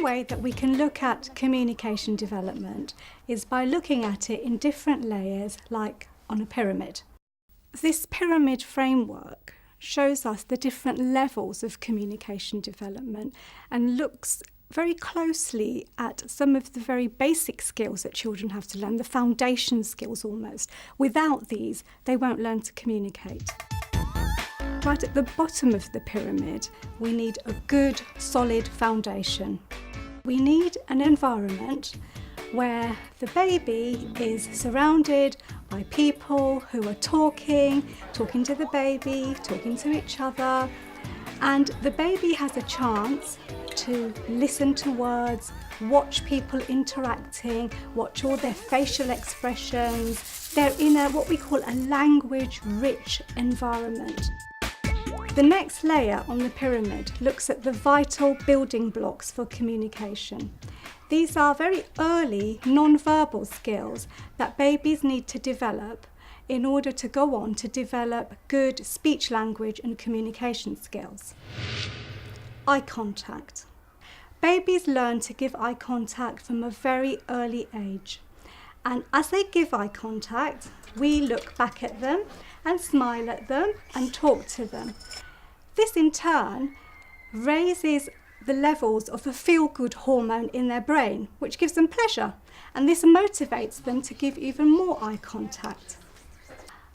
way that we can look at communication development is by looking at it in different layers, like on a pyramid. This pyramid framework shows us the different levels of communication development and looks very closely at some of the very basic skills that children have to learn, the foundation skills almost. Without these, they won't learn to communicate. Right at the bottom of the pyramid, we need a good, solid foundation. We need an environment where the baby is surrounded by people who are talking to the baby, talking to each other, and the baby has a chance to listen to words, watch people interacting, watch all their facial expressions. They're in what we call a language-rich environment. The next layer on the pyramid looks at the vital building blocks for communication. These are very early non-verbal skills that babies need to develop in order to go on to develop good speech, language and communication skills. Eye contact. Babies learn to give eye contact from a very early age. And as they give eye contact, we look back at them and smile at them and talk to them. This in turn raises the levels of the feel-good hormone in their brain, which gives them pleasure, and this motivates them to give even more eye contact.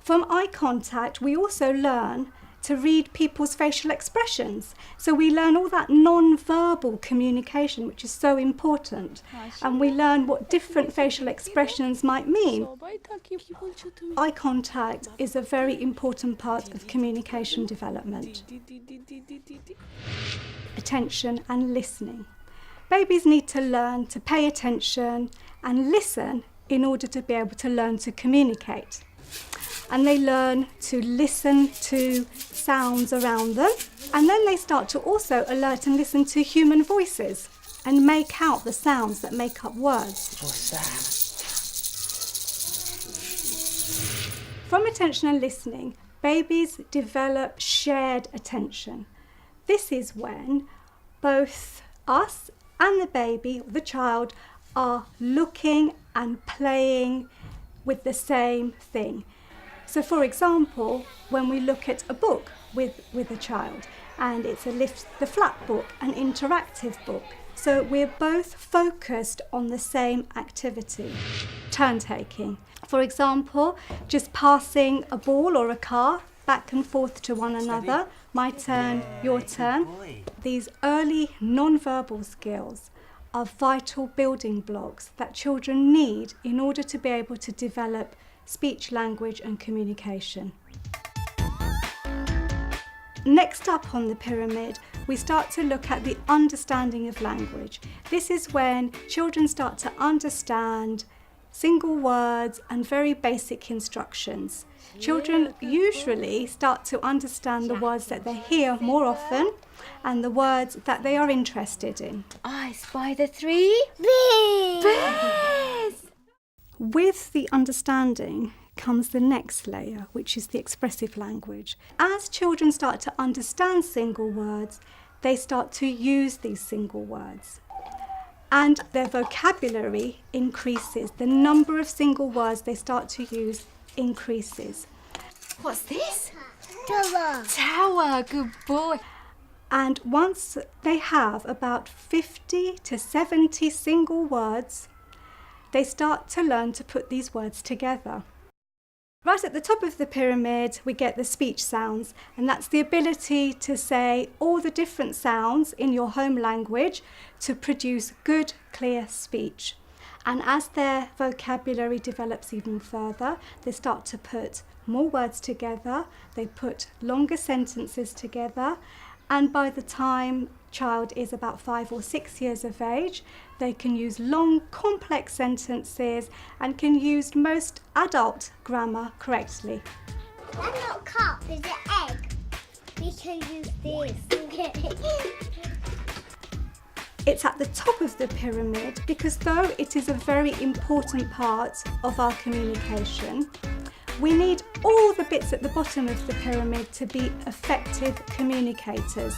From eye contact, we also learn to read people's facial expressions. So we learn all that non-verbal communication, which is so important, and we learn what different facial expressions might mean. Eye contact is a very important part of communication development. Attention and listening. Babies need to learn to pay attention and listen in order to be able to learn to communicate. And they learn to listen to sounds around them, and then they start to also alert and listen to human voices and make out the sounds that make up words. What's that? From attention and listening, babies develop shared attention. This is when both us and the baby, the child, are looking and playing with the same thing. So for example, when we look at a book with a child, and it's a lift the flap book, an interactive book, so we're both focused on the same activity. Turn taking. For example, just passing a ball or a car back and forth to one another. My turn, your turn. These early non-verbal skills are vital building blocks that children need in order to be able to develop speech, language and communication. Next up on the pyramid, we start to look at the understanding of language. This is when children start to understand single words and very basic instructions. Children usually start to understand the words that they hear more often and the words that they are interested in. I spy the 3 bears! With the understanding comes the next layer, which is the expressive language. As children start to understand single words, they start to use these single words. And their vocabulary increases. The number of single words they start to use increases. What's this? Tower. Tower, good boy. And once they have about 50 to 70 single words, they start to learn to put these words together. Right at the top of the pyramid, we get the speech sounds, and that's the ability to say all the different sounds in your home language to produce good, clear speech. And as their vocabulary develops even further, they start to put more words together, they put longer sentences together, and by the time child is about 5 or 6 years of age, they can use long, complex sentences and can use most adult grammar correctly. That's not cup, is it egg? We can use this. It's at the top of the pyramid because though it is a very important part of our communication, we need all the bits at the bottom of the pyramid to be effective communicators.